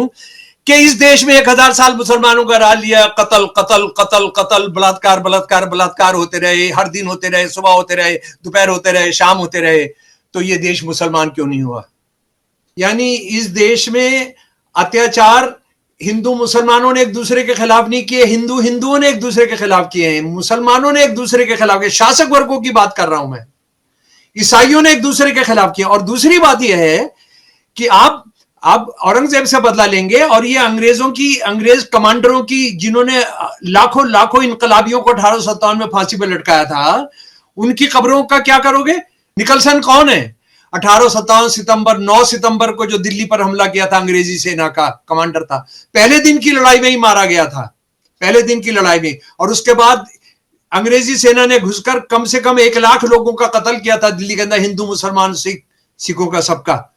हूं कि इस देश में 1000 साल मुसलमानों का राज लिया, कत्ल कत्ल कत्ल कत्ल, बलात्कार बलात्कार बलात्कार होते रहे, हर दिन होते रहे, सुबह होते रहे, दोपहर होते रहे, शाम होते रहे, तो ये देश मुसलमान क्यों नहीं हुआ? यानी इस देश में अत्याचार हिंदू मुसलमानों ने एक दूसरे के खिलाफ नहीं किए, हिंदुओं ने एक दूसरे के खिलाफ किए हैं, मुसलमानों ने एक दूसरे के खिलाफ किए, शासक वर्गों की बात कर रहा हूं मैं, ईसाइयों ने एक दूसरे के खिलाफ किया। और दूसरी बात यह है कि आप औरंगजेब से बदला लेंगे और ये अंग्रेज कमांडरों की, जिन्होंने लाखों लाखों इनकलाबियों को 1857 में फांसी पर लटकाया था, उनकी कब्रों का क्या करोगे? निकलसन कौन है? 1857 सितंबर 9 सितंबर को जो दिल्ली पर हमला किया था, अंग्रेजी सेना का कमांडर था, पहले दिन की लड़ाई में ही मारा गया था, पहले दिन की लड़ाई में। और उसके बाद अंग्रेजी सेना ने घुसकर कम से कम 1 लाख लोगों का कत्ल किया था दिल्ली के अंदर, हिंदू मुसलमान सिखों का, सबका।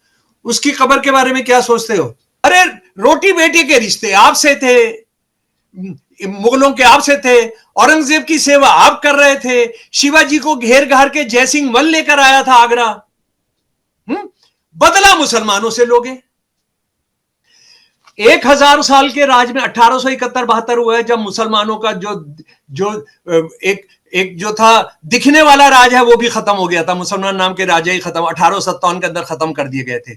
उसकी कब्र के बारे में क्या सोचते हो? अरे रोटी बेटी के रिश्ते आपसे थे, मुगलों के आपसे थे, औरंगजेब की सेवा आप कर रहे थे, शिवाजी को घेर घार के जयसिंह वन लेकर आया था आगरा, बदला मुसलमानों से लोगे। 1000 साल के राज में 1871-72 हुआ है, जब मुसलमानों का जो एक जो था दिखने वाला राज है वो भी खत्म हो गया था, मुसलमान नाम के राजा ही खत्म, 1857 के अंदर खत्म कर दिए गए थे।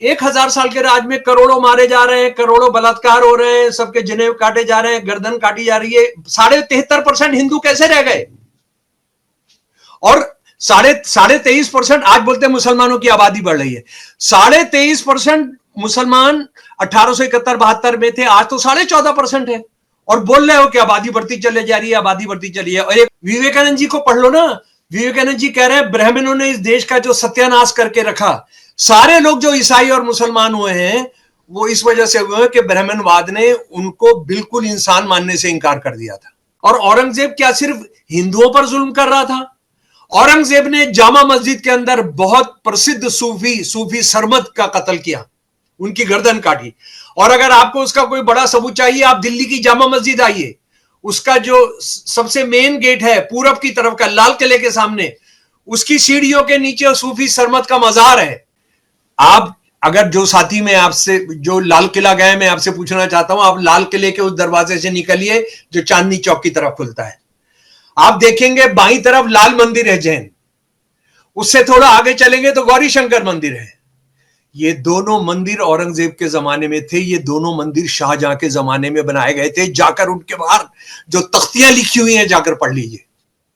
1000 साल के राज में करोड़ों मारे जा रहे हैं, करोड़ों बलात्कार हो रहे हैं, सबके जनेऊ काटे जा रहे हैं, गर्दन काटी जा रही है। 73.5% हिंदू कैसे रह गए? और 23.5% आज बोलते हैं मुसलमानों की आबादी बढ़ रही है। 23.5% मुसलमान 1871-72 में थे, आज तो 14.5% है, और बोल रहे हो कि आबादी बढ़ती चले जा रही है, आबादी बढ़ती चली है। और एक विवेकानंद जी को पढ़ लो ना, विवेकानंद जी कह रहे हैं ब्राह्मणों ने इस देश का जो सत्यानाश करके रखा, सारे लोग जो ईसाई और मुसलमान हुए हैं वो इस वजह से हुए कि ब्राह्मणवाद ने उनको बिल्कुल इंसान मानने से इंकार कर दिया था। और औरंगजेब क्या सिर्फ हिंदुओं पर जुल्म कर रहा था? औरंगजेब ने जामा मस्जिद के अंदर बहुत प्रसिद्ध सूफी सरमद का कत्ल किया, उनकी गर्दन काटी। और अगर आपको उसका कोई बड़ा सबूत चाहिए, आप दिल्ली की जामा मस्जिद आइए, उसका जो सबसे मेन गेट है पूरब की तरफ का, लाल किले के सामने, उसकी सीढ़ियों के नीचे सूफी सरमद का मजार है। आप अगर जो साथी में आपसे जो लाल किला गए, मैं आपसे पूछना चाहता हूं, आप लाल किले के उस दरवाजे से निकलिए जो चांदनी चौक की तरफ खुलता है, आप देखेंगे बाईं तरफ लाल मंदिर है जैन, उससे थोड़ा आगे चलेंगे तो गौरी शंकर मंदिर है। ये दोनों मंदिर औरंगजेब के जमाने में थे, ये दोनों मंदिर शाहजहां के जमाने में बनाए गए थे। जाकर उनके बाहर जो तख्तियां लिखी हुई हैं जाकर पढ़ लीजिए।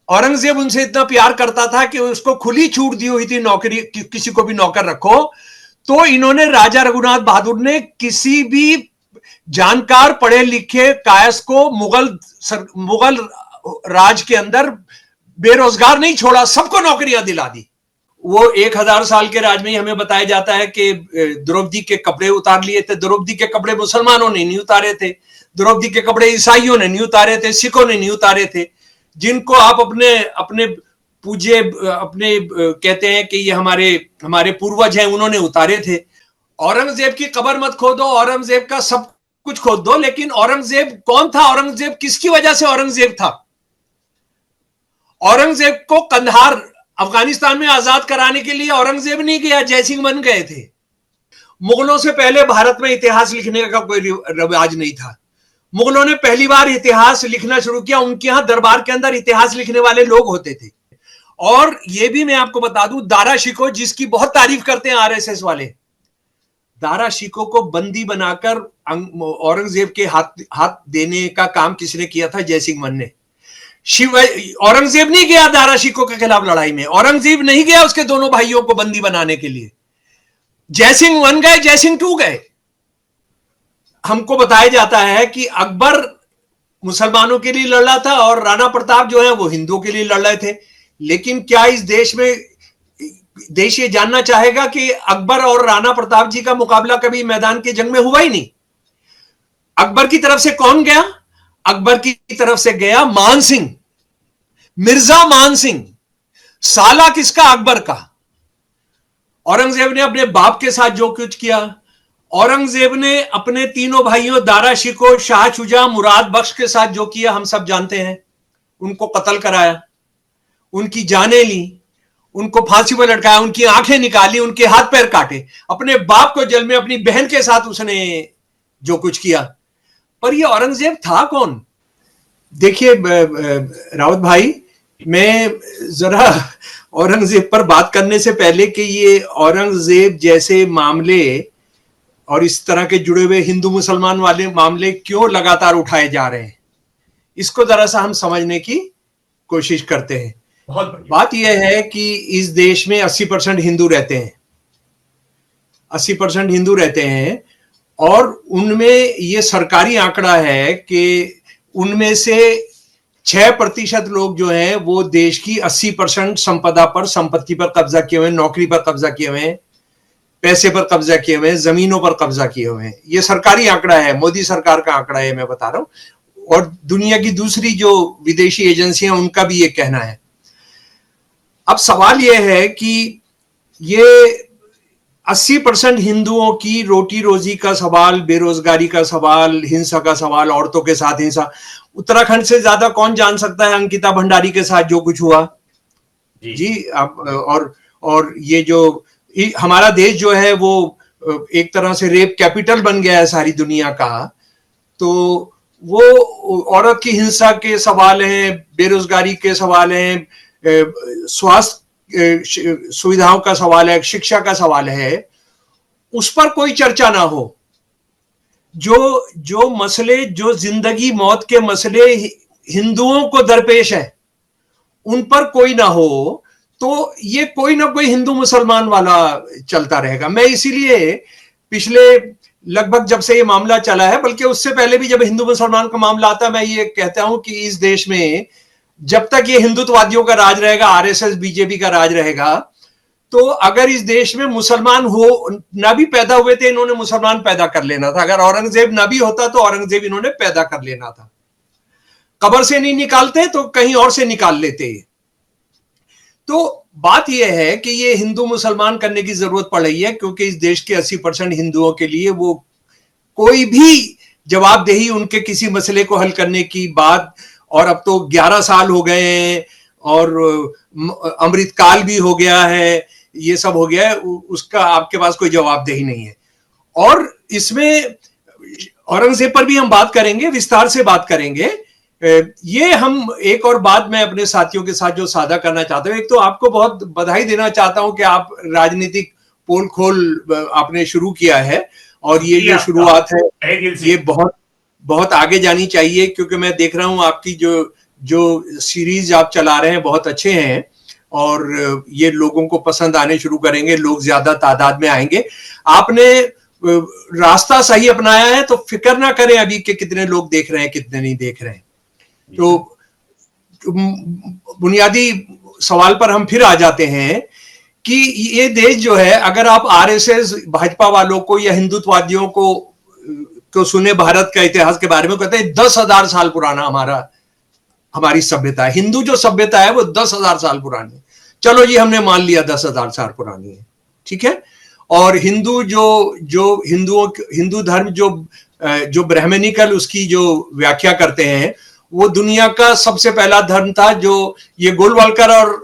औरंगजेब उनसे इतना प्यार करता था कि उसको खुली छूट दी हुई थी नौकरी, किसी को भी नौकर रखो। तो इन्होंने, राजा रघुनाथ बहादुर ने किसी भी जानकार पढ़े लिखे कायस को मुगल राज के अंदर बेरोजगार नहीं छोड़ा, सबको नौकरियां दिला दी। वो 1000 साल के राज में ही हमें बताया जाता है कि द्रौपदी के कपड़े उतार लिए थे। द्रौपदी के कपड़े मुसलमानों ने नहीं उतारे थे, द्रौपदी के कपड़े ईसाइयों ने नहीं उतारे थे, सिखों ने नहीं उतारे थे, जिनको आप अपने पूज्य अपने कहते हैं कि ये हमारे पूर्वज हैं, उन्होंने उतारे थे। औरंगजेब की कब्र मत खोदो, औरंगजेब का सब कुछ खोद दो, लेकिन औरंगजेब कौन था? औरंगजेब किसकी वजह से औरंगजेब था? औरंगजेब को कंधार अफगानिस्तान में आजाद कराने के लिए औरंगजेब नहीं गया, जयसिंह वन गए थे। मुगलों से पहले भारत में इतिहास लिखने का कोई रिवाज नहीं था। मुगलों ने पहली बार इतिहास लिखना शुरू किया, उनके यहां दरबार के अंदर इतिहास लिखने वाले लोग होते थे। और यह भी मैं आपको बता दूं, दारा शिकोह, जिसकी बहुत तारीफ करते हैं आरएसएस वाले, दारा शिकोह को बंदी बनाकर औरंगजेब के हाथ देने का काम किसने किया था? जयसिंह वन ने। औरंगजेब नहीं गया दारा शिकोह के खिलाफ लड़ाई में, औरंगजेब नहीं गया उसके दोनों भाइयों को बंदी बनाने के लिए। जयसिंह वन गए, जयसिंह टू गए। हमको बताया जाता है कि अकबर मुसलमानों के लिए लड़ रहा था और राणा प्रताप जो है वो हिंदुओं के लिए लड़ रहे थे। लेकिन क्या इस देश ये जानना चाहेगा कि अकबर और राणा प्रताप जी का मुकाबला कभी मैदान की जंग में हुआ ही नहीं। अकबर की तरफ से कौन गया? अकबर की तरफ से गया मान सिंह, मिर्जा मान सिंह, साला किसका? अकबर का। औरंगजेब ने अपने बाप के साथ जो कुछ किया, औरंगजेब ने अपने तीनों भाइयों दारा शिकोह, शाह शुजा, मुराद बख्श के साथ जो किया हम सब जानते हैं। उनको कत्ल कराया, उनकी जानें ली, उनको फांसी पर लटकाया, उनकी आंखें निकाली, उनके हाथ पैर काटे, अपने बाप को जेल में अपनी बहन के साथ उसने जो कुछ किया। पर ये औरंगजेब था कौन? देखिए रावत भाई, मैं जरा औरंगजेब पर बात करने से पहले कि ये औरंगजेब जैसे मामले और इस तरह के जुड़े हुए हिंदू मुसलमान वाले मामले क्यों लगातार उठाए जा रहे हैं, इसको जरा सा हम समझने की कोशिश करते हैं। बात यह है कि इस देश में 80% हिंदू रहते हैं, 80% हिंदू रहते हैं, और उनमें ये सरकारी आंकड़ा है कि उनमें से 6% लोग जो हैं वो देश की 80% संपदा पर, संपत्ति पर कब्जा किए हुए हैं, नौकरी पर कब्जा किए हुए हैं, पैसे पर कब्जा किए हुए हैं, जमीनों पर कब्जा किए हुए हैं। ये सरकारी आंकड़ा है, मोदी सरकार का आंकड़ा है, मैं बता रहा हूं, और दुनिया की दूसरी जो विदेशी एजेंसियां उनका भी ये कहना है। अब सवाल यह है कि ये 80% हिंदुओं की रोटी रोजी का सवाल, बेरोजगारी का सवाल, हिंसा का सवाल, औरतों के साथ हिंसा, उत्तराखंड से ज्यादा कौन जान सकता है अंकिता भंडारी के साथ जो कुछ हुआ जी आप। और ये जो हमारा देश जो है वो एक तरह से रेप कैपिटल बन गया है सारी दुनिया का, तो वो औरत की हिंसा के सवाल हैं, बेरोजगारी के सवाल हैं, स्वास्थ्य सुविधाओं का सवाल है, शिक्षा का सवाल है, उस पर कोई चर्चा ना हो। जो मसले, जो जिंदगी मौत के मसले हिंदुओं को दरपेश है, उन पर कोई ना हो, तो ये कोई ना कोई हिंदू मुसलमान वाला चलता रहेगा। मैं इसीलिए पिछले लगभग जब से ये मामला चला है, बल्कि उससे पहले भी जब हिंदू मुसलमान का मामला आता है, मैं ये कहता हूं कि इस देश में जब तक ये हिंदुत्ववादियों का राज रहेगा, आरएसएस बीजेपी का राज रहेगा, तो अगर इस देश में मुसलमान हो ना भी पैदा हुए थे, इन्होंने मुसलमान पैदा कर लेना था। अगर औरंगजेब ना भी होता तो औरंगजेब इन्होंने पैदा कर लेना था। कब्र से नहीं निकालते तो कहीं और से निकाल लेते। तो बात यह है कि ये हिंदू मुसलमान करने की जरूरत पड़ रही है, क्योंकि इस देश के 80% हिंदुओं के लिए वो कोई भी जवाबदेही उनके किसी मसले को हल करने की बात, और अब तो 11 साल हो गए हैं और अमृतकाल भी हो गया है, ये सब हो गया है, उसका आपके पास कोई जवाबदेही नहीं है। और इसमें औरंगजेब पर भी हम बात करेंगे, विस्तार से बात करेंगे। ये हम एक और बात मैं अपने साथियों के साथ जो साझा करना चाहता हूं, एक तो आपको बहुत बधाई देना चाहता हूं कि आप राजनीतिक पोल खोल आपने शुरू किया है, और ये जो शुरुआत है ये बहुत बहुत आगे जानी चाहिए, क्योंकि मैं देख रहा हूं आपकी जो सीरीज आप चला रहे हैं बहुत अच्छे हैं, और ये लोगों को पसंद आने शुरू करेंगे, लोग ज्यादा तादाद में आएंगे। आपने रास्ता सही अपनाया है, तो फिक्र ना करें अभी कि कितने लोग देख रहे हैं कितने नहीं देख रहे हैं। तो बुनियादी सवाल पर हम फिर आ जाते हैं कि ये देश जो है, अगर आप आरएसएस भाजपा वालों को या हिंदुत्ववादियों को सुने भारत का इतिहास के बारे में, कहते हैं 10,000 साल पुराना हमारी सभ्यता है। हिंदू जो सभ्यता है वो 10,000 साल पुरानी है। चलो जी, हमने मान लिया 10,000 साल पुरानी है, ठीक है। और हिंदू जो हिंदू धर्म जो ब्राह्मणिकल उसकी जो व्याख्या करते हैं, वो दुनिया का सबसे पहला धर्म था। जो ये गोलवलकर और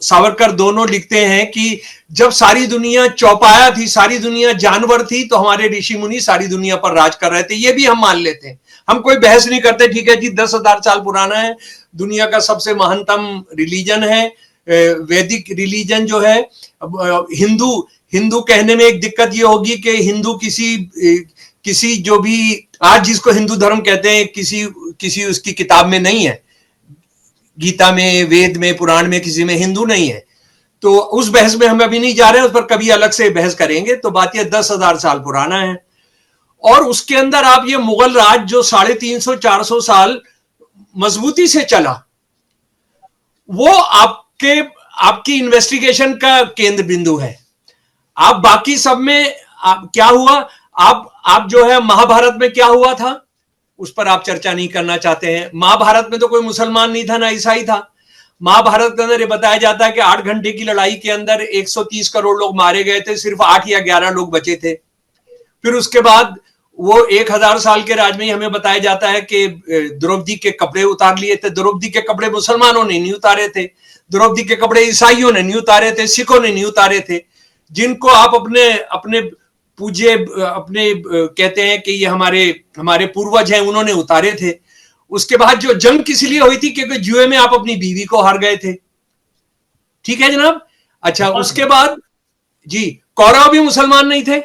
सावरकर दोनों लिखते हैं कि जब सारी दुनिया चौपाया थी, सारी दुनिया जानवर थी, तो हमारे ऋषि मुनि सारी दुनिया पर राज कर रहे थे। ये भी हम मान लेते हैं, हम कोई बहस नहीं करते, ठीक है जी 10,000 साल पुराना है, दुनिया का सबसे महानतम रिलीजन है, वैदिक रिलीजन जो है। हिंदू कहने में एक दिक्कत ये होगी कि हिंदू किसी जो भी आज जिसको हिंदू धर्म कहते हैं, किसी उसकी किताब में नहीं है, गीता में, वेद में, पुराण में, किसी में हिंदू नहीं है। तो उस बहस में हम अभी नहीं जा रहे हैं, उस पर कभी अलग से बहस करेंगे। तो बात यह 10,000 साल पुराना है, और उसके अंदर आप ये मुगल राज जो 350-400 साल मजबूती से चला, वो आपकी इन्वेस्टिगेशन का केंद्र बिंदु है। आप बाकी सब में क्या हुआ, आप जो है महाभारत में क्या हुआ था उस पर आप चर्चा नहीं करना चाहते हैं। महाभारत में तो कोई मुसलमान नहीं था ना ईसाई था। महाभारत के अंदर ये बताया जाता है कि 8 घंटे की लड़ाई के अंदर 130 करोड़ लोग मारे गए थे, सिर्फ 8 या 11 लोग बचे थे। फिर उसके बाद वो 1000 साल के राज में ही हमें बताया जाता है कि द्रौपदी के कपड़े उतार लिए थे। द्रौपदी के कपड़े मुसलमानों ने नहीं उतारे थे, द्रौपदी के कपड़े ईसाइयों ने नहीं उतारे थे, सिखों ने नहीं उतारे थे, जिनको आप अपने अपने पूज्य अपने कहते हैं कि ये हमारे हमारे पूर्वज हैं, उन्होंने उतारे थे। उसके बाद जो जंग किस लिए हुई थी? क्योंकि जुए में आप अपनी बीवी को हार गए थे। ठीक है जनाब। अच्छा, उसके बाद जी, कौरव भी मुसलमान नहीं थे,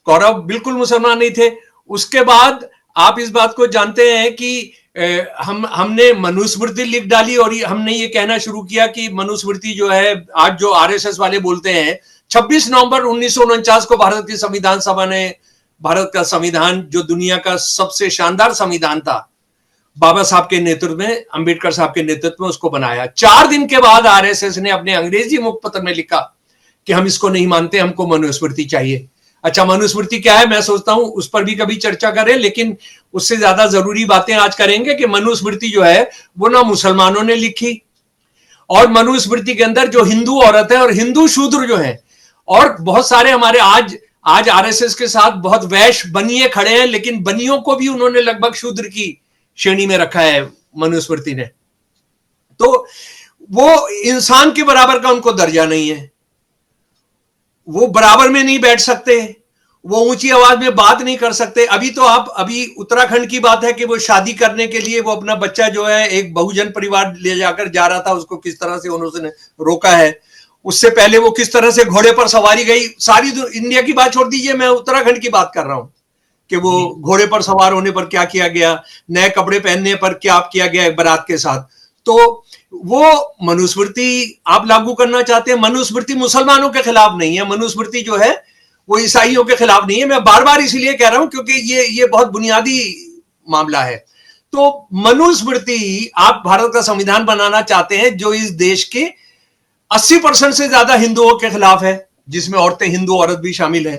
कौरव बिल्कुल मुसलमान नहीं थे। उसके बाद आप इस बात को जानते हैं कि हमने मनुस्मृति लिख डाली और हमने ये कहना शुरू किया कि मनुस्मृति जो है, आज जो आरएसएस वाले बोलते हैं, 26 नवंबर 1949 को भारत की संविधान सभा ने भारत का संविधान, जो दुनिया का सबसे शानदार संविधान था, बाबा साहब के नेतृत्व में, अंबेडकर साहब के नेतृत्व में उसको बनाया। 4 दिन के बाद आरएसएस ने अपने अंग्रेजी मुखपत्र में लिखा कि हम इसको नहीं मानते, हमको मनुस्मृति चाहिए। अच्छा, मनुस्मृति क्या है? मैं सोचता हूं उस पर भी कभी चर्चा करें, लेकिन उससे ज्यादा जरूरी बातें आज करेंगे कि मनुस्मृति जो है वो ना मुसलमानों ने लिखी, और मनुस्मृति के अंदर जो हिंदू औरत है और हिंदू शूद्र जो है, और बहुत सारे हमारे आज आरएसएस के साथ बहुत वैश्य बनिए खड़े हैं, लेकिन बनियों को भी उन्होंने लगभग शूद्र की श्रेणी में रखा है मनुस्मृति ने। तो वो इंसान के बराबर का उनको दर्जा नहीं है, वो बराबर में नहीं बैठ सकते, वो ऊंची आवाज में बात नहीं कर सकते। अभी उत्तराखंड की बात है कि वो शादी करने के लिए वो अपना बच्चा जो है एक बहुजन परिवार ले जाकर जा रहा था, उसको किस तरह से उन्होंने रोका है। उससे पहले वो किस तरह से घोड़े पर सवारी गई। सारी इंडिया की बात छोड़ दीजिए, मैं उत्तराखंड की बात कर रहा हूं कि वो घोड़े पर सवार होने पर क्या किया गया, नए कपड़े पहनने पर क्या किया गया बारात के साथ। तो वो मनुस्मृति आप लागू करना चाहते हैं, मनुस्मृति मुसलमानों के खिलाफ नहीं है, मनुस्मृति जो है वो ईसाइयों के खिलाफ नहीं है। मैं बार बार इसलिए कह रहा हूं क्योंकि ये बहुत बुनियादी मामला है। तो मनुस्मृति, आप भारत का संविधान बनाना चाहते हैं जो इस देश के 80% से ज्यादा हिंदुओं के खिलाफ है, जिसमें औरतें, हिंदू औरत भी शामिल है।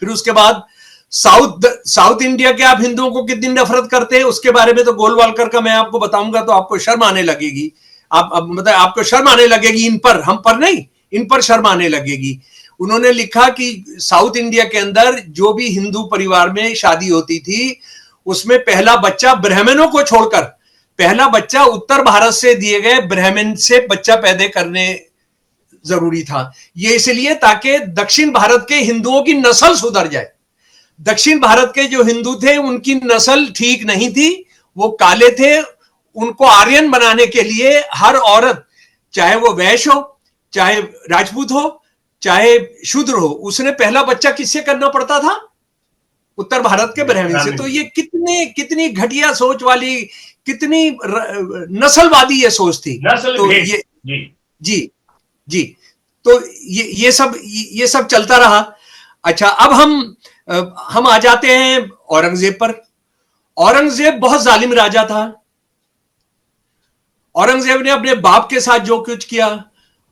फिर उसके बाद साउथ इंडिया के आप हिंदुओं को कितनी नफरत करते हैं, उसके बारे में तो गोलवालकर का मैं आपको बताऊंगा तो आपको शर्म आने लगेगी। मतलब आपको शर्म आने लगेगी, इन पर, हम पर नहीं, इन पर शर्म आने लगेगी। उन्होंने लिखा कि साउथ इंडिया के अंदर जो भी हिंदू परिवार में शादी होती थी, उसमें पहला बच्चा ब्राह्मणों को छोड़कर, पहला बच्चा उत्तर भारत से दिए गए ब्राह्मण से बच्चा पैदा करने जरूरी था। ये इसलिए ताकि दक्षिण भारत के हिंदुओं की नस्ल सुधर जाए। दक्षिण भारत के जो हिंदू थे उनकी नस्ल ठीक नहीं थी, वो काले थे। उनको आर्यन बनाने के लिए हर औरत, चाहे वो वैश्य हो, चाहे राजपूत हो, चाहे शूद्र हो, उसने पहला बच्चा किससे करना पड़ता था? उत्तर भारत के ब्राह्मण से। तो ये कितनी घटिया सोच वाली, कितनी नस्लवादी ये सोच थी। तो ये जी तो ये सब चलता रहा। अच्छा, अब हम आ जाते हैं औरंगजेब पर। औरंगजेब बहुत जालिम राजा था। औरंगजेब ने अपने बाप के साथ जो कुछ किया,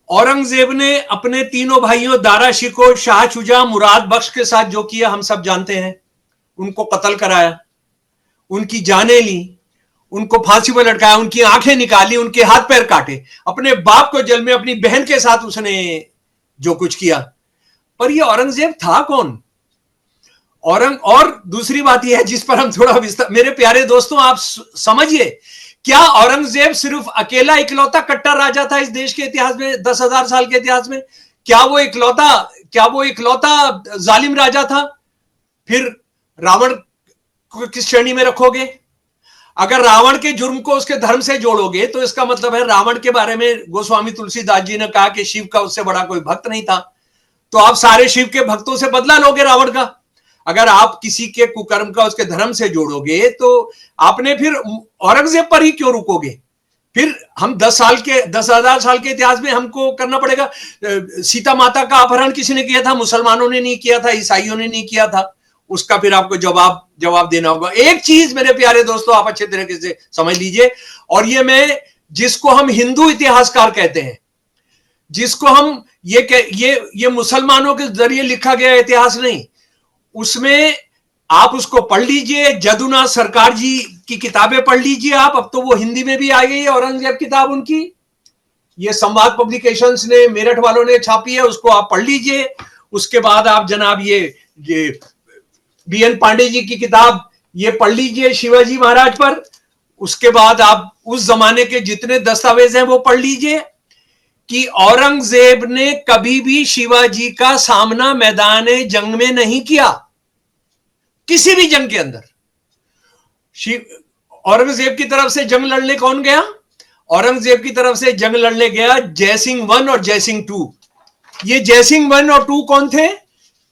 औरंगजेब ने अपने तीनों भाइयों दारा शिकोह, शाह शुजा, मुराद बख्श के साथ जो किया हम सब जानते हैं। उनको कत्ल कराया, उनकी जानें ली, उनको फांसी पर लटकाया, उनकी आंखें निकाली, उनके हाथ पैर काटे, अपने बाप को जेल में, अपनी बहन के साथ उसने जो कुछ किया। पर ये औरंगजेब था कौन? और दूसरी बात यह है जिस पर हम थोड़ा विस्तार, मेरे प्यारे दोस्तों, आप समझिए, क्या औरंगजेब सिर्फ अकेला इकलौता कट्टर राजा था इस देश के इतिहास में, 10,000 साल के इतिहास में? क्या वो इकलौता जालिम राजा था? फिर रावण को किस श्रेणी में रखोगे? अगर रावण के जुर्म को उसके धर्म से जोड़ोगे तो इसका मतलब है रावण के बारे में गोस्वामी तुलसीदास जी ने कहा कि शिव का उससे बड़ा कोई भक्त नहीं था। तो आप सारे शिव के भक्तों से बदला लोगे रावण का। अगर आप किसी के कुकर्म का उसके धर्म से जोड़ोगे तो आपने फिर औरंगजेब पर ही क्यों रुकोगे? फिर हम 10,000 साल के इतिहास में हमको करना पड़ेगा। सीता माता का अपहरण किसने किया था? मुसलमानों ने नहीं किया था, ईसाइयों ने नहीं किया था। उसका फिर आपको जवाब देना होगा। एक चीज मेरे प्यारे दोस्तों आप अच्छे तरीके से समझ लीजिए, और ये जिसको हम हिंदू इतिहासकार कहते हैं, जिसको हम ये मुसलमानों के जरिए लिखा गया इतिहास नहीं, उसमें आप उसको पढ़ लीजिए। जदुनाथ सरकार जी की किताबें पढ़ लीजिए आप, अब तो वो हिंदी में भी आ गई है औरंगजेब किताब उनकी, ये संवाद पब्लिकेशंस ने, मेरठ वालों ने छापी है, उसको आप पढ़ लीजिए। उसके बाद आप जनाब ये BN पांडे जी की किताब ये पढ़ लीजिए शिवाजी महाराज पर, उसके बाद आप उस जमाने के जितने दस्तावेज हैं वो पढ़ लीजिए कि औरंगजेब ने कभी भी शिवाजी का सामना मैदान जंग में नहीं किया, किसी भी जंग के अंदर। औरंगजेब की तरफ से जंग लड़ने कौन गया? औरंगजेब की तरफ से जंग लड़ने गया जयसिंह 1 और जयसिंह 2। ये जयसिंह 1 और 2 कौन थे?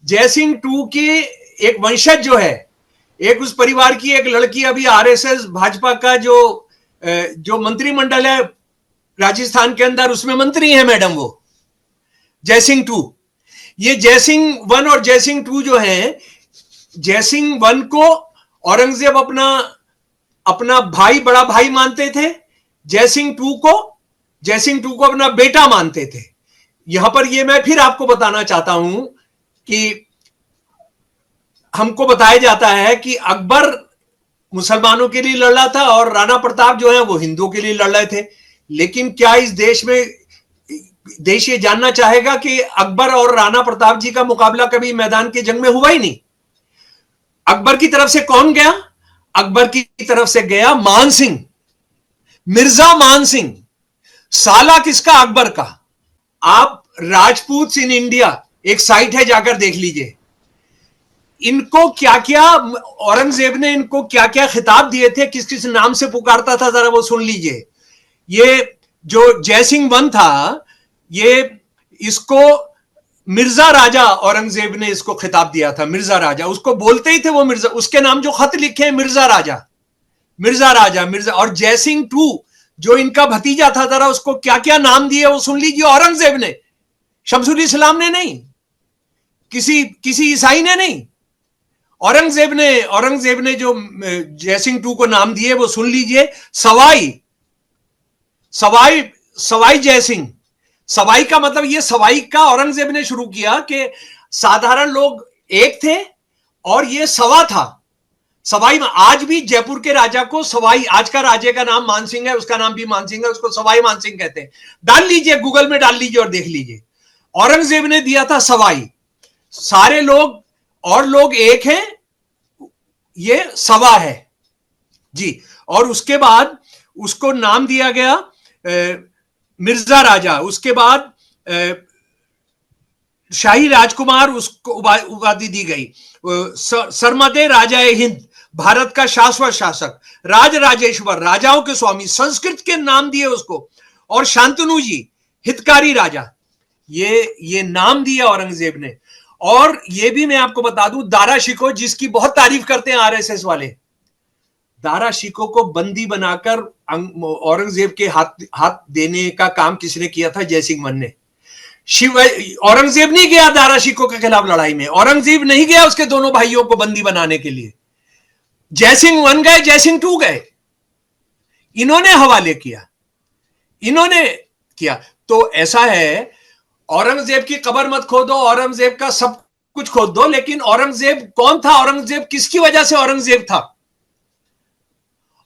जयसिंह 2 के एक वंशज जो है, एक उस परिवार की एक लड़की अभी आरएसएस भाजपा का जो मंत्रिमंडल है राजस्थान के अंदर, उसमें मंत्री है मैडम, वो जयसिंह 2। ये जयसिंह 1 और जयसिंह 2 जो है, जयसिंह 1 को औरंगजेब अपना भाई, बड़ा भाई मानते थे। जयसिंह 2 को अपना बेटा मानते थे। यहां पर ये मैं फिर आपको बताना चाहता हूं कि हमको बताया जाता है कि अकबर मुसलमानों के लिए लड़ रहा था और राणा प्रताप जो है वो हिंदुओं के लिए लड़ रहे थे। लेकिन क्या इस देश ये जानना चाहेगा कि अकबर और राणा प्रताप जी का मुकाबला कभी मैदान के जंग में हुआ ही नहीं। अकबर की तरफ से कौन गया? अकबर की तरफ से गया मान सिंह, मिर्जा मान सिंह, साला किसका? अकबर का। आप राजपूत इन इंडिया एक साइट है, जाकर देख लीजिए। इनको क्या क्या औरंगजेब ने इनको क्या क्या खिताब दिए थे, किस किस नाम से पुकारता था, जरा वो सुन लीजिए। ये जो जयसिंह 1 था, ये इसको मिर्जा राजा औरंगजेब ने इसको खिताब दिया था, मिर्जा राजा। उसको बोलते ही थे वो मिर्जा, उसके नाम जो खत लिखे हैं मिर्जा राजा, मिर्जा राजा, मिर्जा। और जयसिंह 2 जो इनका भतीजा था, जरा उसको क्या क्या नाम दिए वो सुन लीजिए। औरंगजेब ने, शमसुल इस्लाम ने नहीं, किसी ईसाई ने नहीं, औरंगजेब ने जो जयसिंह 2 को नाम दिए वो सुन लीजिए। सवाई जयसिंह। सवाई का मतलब, ये सवाई का औरंगजेब ने शुरू किया कि साधारण लोग एक थे और ये सवा था। सवाई, आज भी जयपुर के राजा को सवाई, आज का राजे का नाम मान सिंह है, उसका नाम भी मान सिंह है, उसको सवाई मान सिंह कहते हैं। डाल लीजिए, गूगल में डाल लीजिए और देख लीजिए। औरंगजेब ने दिया था सवाई, सारे लोग और लोग एक हैं, ये सवा है जी। और उसके बाद उसको नाम दिया गया मिर्जा राजा। उसके बाद शाही राजकुमार, उसको उपाधि दी गई सरमदे राजाए हिंद, भारत का शाश्वत शासक, राज राजेश्वर, राजाओं के स्वामी, संस्कृत के नाम दिए उसको। और शांतनु जी, हितकारी राजा, ये नाम दिया औरंगजेब ने। और ये भी मैं आपको बता दूं, दारा शिकोह, जिसकी बहुत तारीफ करते हैं आरएसएस वाले, दारा शिकोह को बंदी बनाकर औरंगजेब के हाथ देने का काम किसने किया था? जयसिंह 1 ने। औरंगजेब नहीं गया दारा शिकोह के खिलाफ लड़ाई में, औरंगजेब नहीं गया उसके दोनों भाइयों को बंदी बनाने के लिए। जयसिंह 1 गए, जयसिंह 2 गए, इन्होंने हवाले किया, इन्होंने किया। तो ऐसा है, औरंगजेब की कब्र मत खोदो, औरंगजेब का सब कुछ खोद दो, लेकिन औरंगजेब कौन था? औरंगजेब किसकी वजह से औरंगजेब था?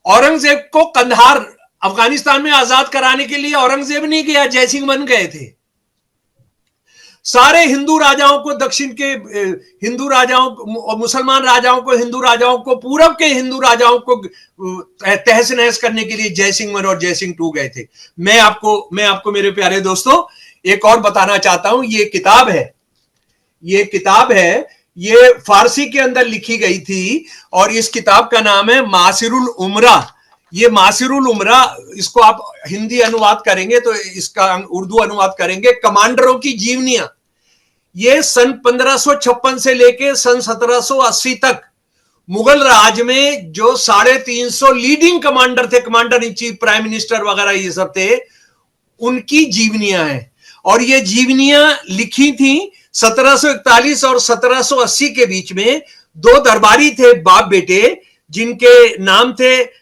औरंगजेब को कंधार, अफगानिस्तान में आजाद कराने के लिए औरंगजेब नहीं गया, जयसिंह 1 गए थे। सारे हिंदू राजाओं को, दक्षिण के हिंदू राजाओं, मुसलमान राजाओं को, हिंदू राजाओं को, पूरब के हिंदू राजाओं को तहस नहस करने के लिए जयसिंह 1 और जयसिंह 2 गए थे। मैं आपको मेरे प्यारे दोस्तों एक और बताना चाहता हूं। ये किताब है, ये फारसी के अंदर लिखी गई थी और इस किताब का नाम है मासिरुल उमरा। ये मासिरुल उमरा, इसको आप हिंदी अनुवाद करेंगे तो इसका उर्दू अनुवाद करेंगे कमांडरों की जीवनियां। ये सन 1556 से लेके सन 1780 तक मुगल राज में जो 350 लीडिंग कमांडर थे, commander in chief, prime minister वगैरह ये सब थे, उनकी जीवनियां हैं। और ये जीवनियां लिखी थी 1741 और 1780 के बीच में। 2 दरबारी थे, बाप बेटे, जिनके नाम थे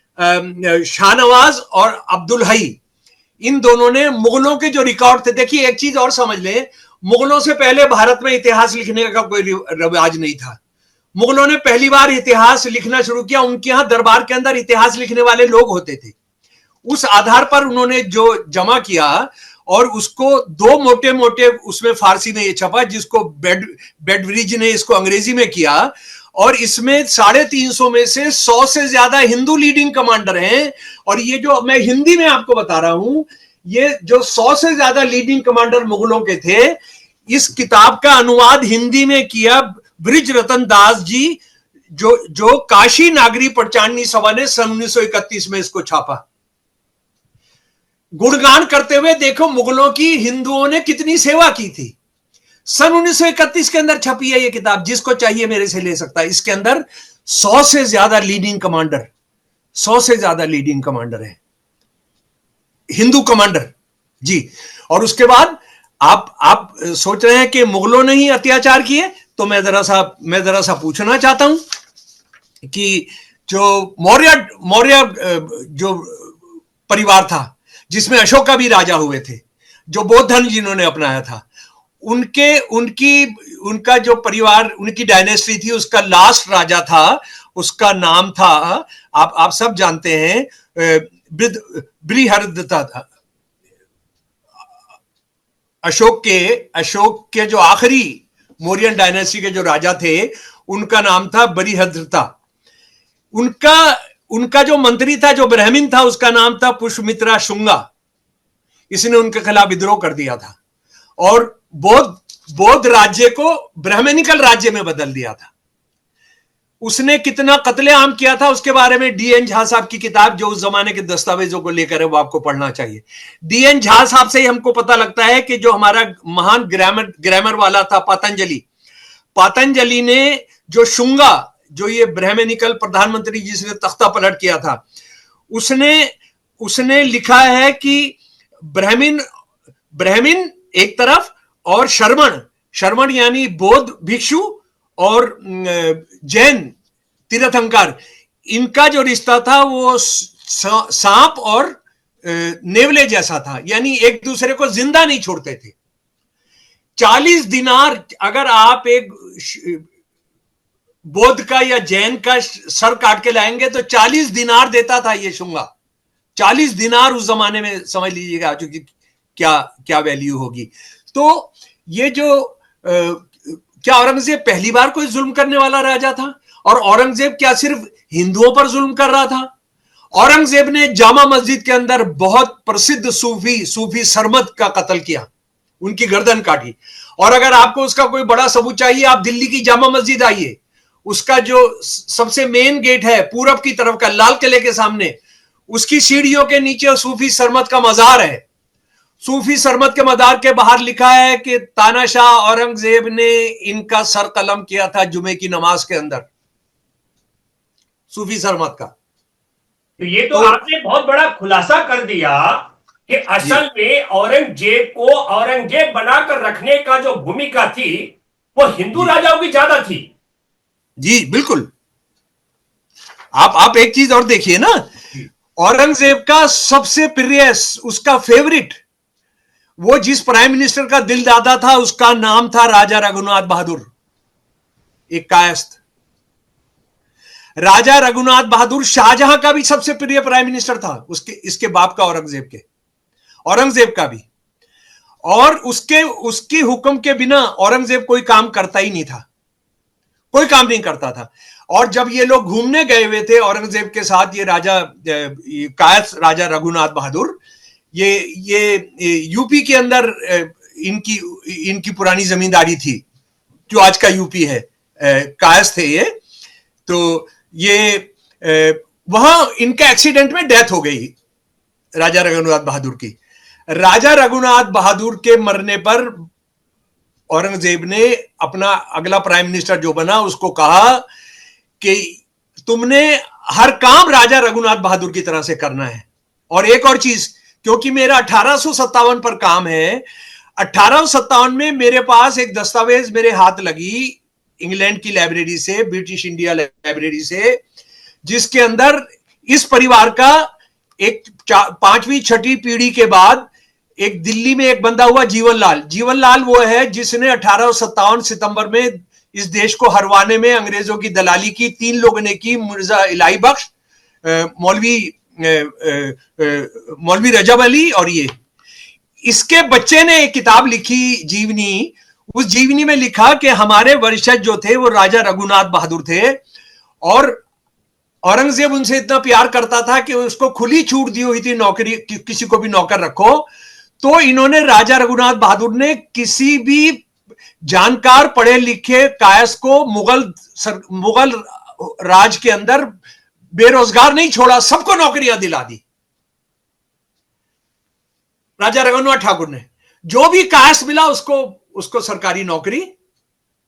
शाहनवाज और अब्दुल हई। इन दोनों ने मुगलों के जो रिकॉर्ड थे, देखिए एक चीज और समझ लें, मुगलों से पहले भारत में इतिहास लिखने का कोई रिवाज नहीं था। मुगलों ने पहली बार इतिहास लिखना शुरू किया, उनके यहां दरबार के अंदर इतिहास लिखने वाले लोग होते थे। उस आधार पर उन्होंने जो जमा किया और उसको 2 मोटे मोटे उसमें फारसी में ये छपा, जिसको बेडब्रिज ने इसको अंग्रेजी में किया। और इसमें 350 में से 100 से ज्यादा हिंदू लीडिंग कमांडर हैं। और ये जो मैं हिंदी में आपको बता रहा हूं, ये जो 100 से ज्यादा लीडिंग कमांडर मुगलों के थे, इस किताब का अनुवाद हिंदी में किया ब्रिज रतन दास जी, जो काशी नागरी पंचाननी सभा ने सन 1931 में इसको छापा। गुणगान करते हुए देखो मुगलों की हिंदुओं ने कितनी सेवा की थी। सन 1931 के अंदर छपी है ये किताब, जिसको चाहिए मेरे से ले सकता है। इसके अंदर 100 से ज्यादा लीडिंग कमांडर, 100 से ज्यादा लीडिंग कमांडर है, हिंदू कमांडर जी। और उसके बाद आप सोच रहे हैं कि मुगलों ने ही अत्याचार किए, तो मैं जरा सा पूछना चाहता हूं कि जो मौर्य जो परिवार था, जिसमें अशोका भी राजा हुए थे, जो बौद्ध धर्म जिन्होंने अपनाया था, उनका जो परिवार, उनकी डायनेस्टी थी, उसका लास्ट राजा था, उसका नाम था, आप सब जानते हैं, बृहद्रथा था। अशोक के जो आखिरी मौर्यन डायनेस्टी के जो राजा थे, उनका नाम था बृहद्रथा। उनका जो मंत्री था, जो ब्राह्मण था, उसका नाम था पुष्यमित्रा शुंगा। इसने उनके खिलाफ विद्रोह कर दिया था और बौद्ध राज्य को ब्राह्मणिकल राज्य में बदल दिया था। उसने कितना कत्लेआम किया था, उसके बारे में डी.एन. झा साहब की किताब, जो उस जमाने के दस्तावेजों को लेकर है, वो आपको पढ़ना चाहिए। डी.एन. झा साहब से ही हमको पता लगता है कि जो हमारा महान ग्रामर वाला था पातंजलि ने जो शुंगा, जो ये ब्राह्मणिकल प्रधानमंत्री जिसने तख्ता पलट किया था, उसने लिखा है कि ब्राह्मण एक तरफ और शर्मण यानी बौद्ध भिक्षु और जैन तीर्थंकर, इनका जो रिश्ता था वो सांप और नेवले जैसा था, यानी एक दूसरे को जिंदा नहीं छोड़ते थे। 40 दिनार अगर आप एक बौद्ध का या जैन का सर काट के लाएंगे तो 40 दिनार देता था ये शुंगा। 40 दिनार उस जमाने में समझ लीजिएगा क्योंकि क्या वैल्यू होगी। तो ये जो क्या औरंगजेब पहली बार कोई जुल्म करने वाला राजा था? और औरंगजेब क्या सिर्फ हिंदुओं पर जुल्म कर रहा था? औरंगजेब ने जामा मस्जिद के अंदर बहुत प्रसिद्ध सूफी सरमद का कत्ल किया, उनकी गर्दन काटी। और अगर आपको उसका कोई बड़ा सबूत चाहिए, आप दिल्ली की जामा मस्जिद आइए, उसका जो सबसे मेन गेट है पूरब की तरफ का, लाल किले के सामने, उसकी सीढ़ियों के नीचे सूफी सरमद का मजार है। सूफी सरमद के मजार के बाहर लिखा है कि तानाशाह औरंगजेब ने इनका सर कलम किया था जुमे की नमाज के अंदर, सूफी सरमद का। तो ये तो आपने बहुत बड़ा खुलासा कर दिया कि असल में औरंगजेब को औरंगजेब बनाकर रखने का जो भूमिका थी वो हिंदू राजाओं की ज्यादा थी। जी बिल्कुल। आप एक चीज और देखिए ना, औरंगजेब का सबसे प्रिय, उसका फेवरेट, वो जिस प्राइम मिनिस्टर का दिल दादा था, उसका नाम था राजा रघुनाथ बहादुर, एक कायस्थ। राजा रघुनाथ बहादुर शाहजहां का भी सबसे प्रिय प्राइम मिनिस्टर था, इसके बाप का, औरंगजेब का भी। और उसके हुक्म के बिना औरंगजेब कोई काम करता ही नहीं था, कोई काम नहीं करता था। और जब ये लोग घूमने गए हुए थे औरंगजेब के साथ, ये कायस्थ राजा रघुनाथ बहादुर, ये यूपी के अंदर इनकी पुरानी जमींदारी थी, जो आज का यूपी है, कायस्थ थे ये। तो ये वहां इनका एक्सीडेंट में डेथ हो गई राजा रघुनाथ बहादुर की। राजा रघुनाथ बहादुर के मरने पर औरंगजेब ने अपना अगला प्राइम मिनिस्टर जो बना उसको कहा कि तुमने हर काम राजा रघुनाथ बहादुर की तरह से करना है। और एक और चीज, क्योंकि मेरा 1857 पर काम है, 1857 में मेरे पास एक दस्तावेज मेरे हाथ लगी इंग्लैंड की लाइब्रेरी से, ब्रिटिश इंडिया लाइब्रेरी से, जिसके अंदर इस परिवार का एक 5वीं 6वीं पीढ़ी के बाद एक दिल्ली में एक बंदा हुआ जीवनलाल वो है जिसने 1857 सितंबर में इस देश को हरवाने में अंग्रेजों की दलाली की। 3 लोगों ने की, मिर्जा इलाही बख्श, मौलवी रजब अली और ये। इसके बच्चे ने एक किताब लिखी जीवनी, उस जीवनी में लिखा कि हमारे वंशज जो थे वो राजा रघुनाथ बहादुर थे, और औरंगजेब उनसे इतना प्यार करता था कि उसको खुली छूट दी हुई थी नौकरी, किसी को भी नौकर रखो। तो इन्होंने, राजा रघुनाथ बहादुर ने किसी भी जानकार पढ़े लिखे कायस को मुगल राज के अंदर बेरोजगार नहीं छोड़ा, सबको नौकरियां दिला दी। राजा रघुनाथ ठाकुर ने जो भी कायस मिला उसको सरकारी नौकरी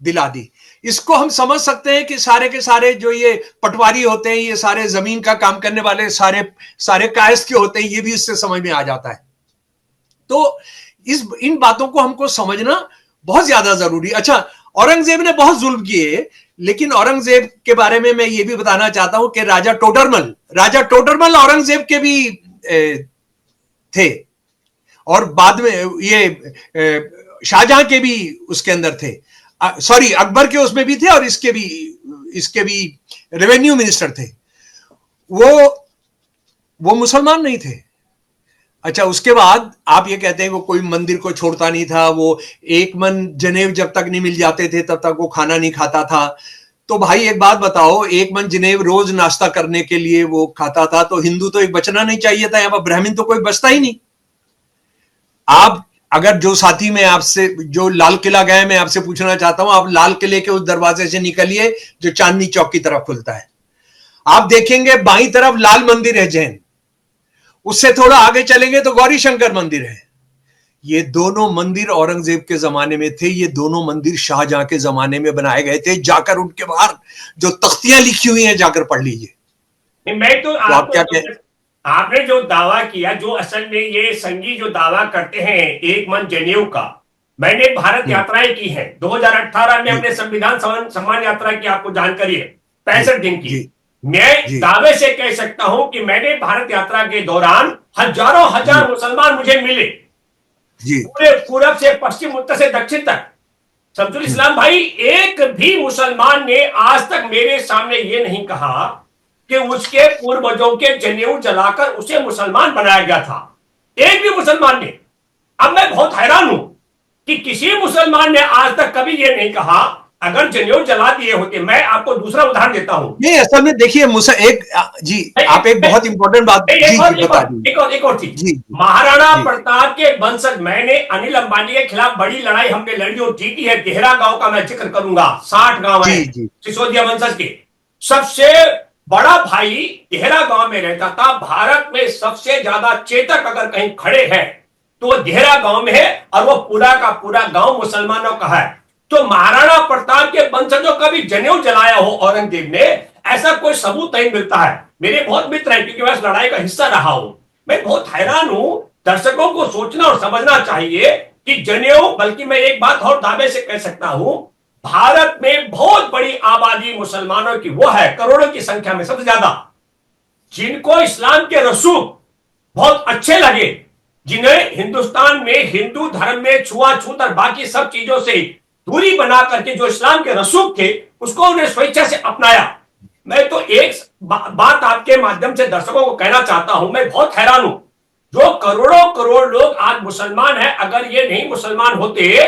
दिला दी। इसको हम समझ सकते हैं कि सारे के सारे जो ये पटवारी होते हैं, ये सारे जमीन का काम करने वाले सारे कायस के होते हैं, ये भी इससे समझ में आ जाता है। तो इन बातों को हमको समझना बहुत ज्यादा जरूरी। अच्छा, औरंगजेब ने बहुत जुल्म किए, लेकिन औरंगजेब के बारे में मैं ये भी बताना चाहता हूं कि राजा टोडरमल औरंगजेब के भी थे, और बाद में ये शाहजहां के भी उसके अंदर थे, सॉरी अकबर के उसमें भी थे, और इसके भी रेवेन्यू मिनिस्टर थे। वो मुसलमान नहीं थे। अच्छा, उसके बाद आप ये कहते हैं वो कोई मंदिर को छोड़ता नहीं था, वो एक मन जनेव जब तक नहीं मिल जाते थे तब तक वो खाना नहीं खाता था। तो भाई एक बात बताओ, एक मन जनेव रोज नाश्ता करने के लिए वो खाता था, तो हिंदू तो एक बचना नहीं चाहिए था, यहां पर ब्राह्मण तो कोई बचता ही नहीं। आप अगर जो साथी में आपसे जो लाल किला गए, मैं आपसे पूछना चाहता हूं, आप लाल किले के उस दरवाजे से निकलिए जो चांदनी चौक की तरफ खुलता है, आप देखेंगे बाईं तरफ लाल मंदिर है जैन, उससे थोड़ा आगे चलेंगे तो गौरी शंकर मंदिर है। ये दोनों मंदिर औरंगजेब के जमाने में थे, ये दोनों मंदिर शाहजहां के जमाने में बनाए गए थे। जाकर उनके बाहर जो तख्तियां लिखी हुई हैं जाकर पढ़ लीजिए। मैं तो आप क्या कहते, आपने जो दावा किया, जो असल में ये संघी जो दावा करते हैं एक मन जनेऊ का, मैंने भारत यात्राएं की हैं 2018 में, अपने संविधान सम्मान यात्रा की आपको जानकारी है, 65 दिन की। मैं दावे से कह सकता हूं कि मैंने भारत यात्रा के दौरान हजारों हजार मुसलमान मुझे मिले, पूरे पूरब से पश्चिम, उत्तर से दक्षिण तक। शमसुल इस्लाम भाई, एक भी मुसलमान ने आज तक मेरे सामने ये नहीं कहा कि उसके पूर्वजों के जनेऊ जलाकर उसे मुसलमान बनाया गया था, एक भी मुसलमान ने। अब मैं बहुत हैरान हूं कि किसी मुसलमान ने आज तक कभी ये नहीं कहा अगर जनेऊ जला दिए होते। मैं आपको दूसरा उदाहरण देता हूं। नहीं, असल में देखिए आप एक बहुत इंपॉर्टेंट बात एक और चीज, महाराणा प्रताप के वंशज, मैंने अनिल अंबानी के खिलाफ बड़ी लड़ाई हमने लड़ी और जीती है। देहरा गांव का मैं जिक्र करूंगा, 60 गांव है सिसोदिया वंशज के। सबसे बड़ा भाई देहरा गांव में रहता था। भारत में सबसे ज्यादा चेतक अगर कहीं खड़े हैं तो वो देहरा गांव में है, और वो पूरा का पूरा गांव मुसलमानों का है। तो महाराणा प्रताप के वंशजों का भी जनेऊ जलाया हो औरंगजेब ने, ऐसा कोई सबूत नहीं मिलता है। मेरे बहुत मित्र हैं, क्योंकि मैं इस लड़ाई का हिस्सा रहा हूं। मैं बहुत हैरान हूं। दर्शकों को सोचना और समझना चाहिए कि जनेऊ, बल्कि मैं एक बात और दावे से कह सकता हूं, भारत में बहुत बड़ी आबादी मुसलमानों की वो है, करोड़ों की संख्या में सबसे ज्यादा, जिनको इस्लाम के रसूख बहुत अच्छे लगे, जिन्हें हिंदुस्तान में हिंदू धर्म में छुआछूत और बाकी सब चीजों से दूरी बना करके जो इस्लाम के रसूख थे उसको उन्हें स्वेच्छा से अपनाया। मैं तो एक बात आपके माध्यम से दर्शकों को कहना चाहता हूं, मैं बहुत हैरान हूं, जो करोड़ों करोड़ लोग आज मुसलमान हैं, अगर ये नहीं मुसलमान होते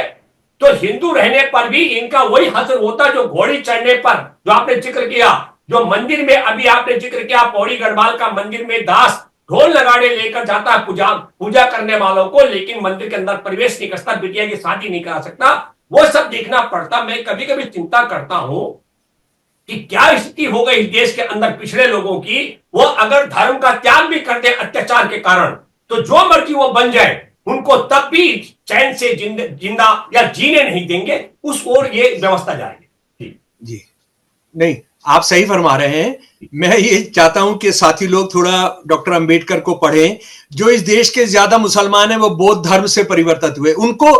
तो हिंदू रहने पर भी इनका वही हश्र होता जो घोड़ी चढ़ने पर, जो आपने जिक्र किया, जो मंदिर में अभी आपने जिक्र किया, पौड़ी गढ़वाल का मंदिर में दास ढोल लगाने लेकर जाता है पूजा करने वालों को, लेकिन मंदिर के अंदर प्रवेश नहीं कर सकता, बिटिया की शादी नहीं करा सकता, वो सब देखना पड़ता। मैं कभी कभी चिंता करता हूं कि क्या स्थिति हो गई देश के अंदर पिछड़े लोगों की। वो अगर धर्म का त्याग भी करते अत्याचार के कारण, तो जो मर्जी वो बन जाए, उनको तब भी चैन से जिंदा या जीने नहीं देंगे। उस ओर ये व्यवस्था जाएगी। जी नहीं, आप सही फरमा रहे हैं। मैं ये चाहता हूं कि साथी लोग थोड़ा डॉक्टर अंबेडकर को पढ़ें। जो इस देश के ज्यादा मुसलमान हैं वो बौद्ध धर्म से परिवर्तित हुए। उनको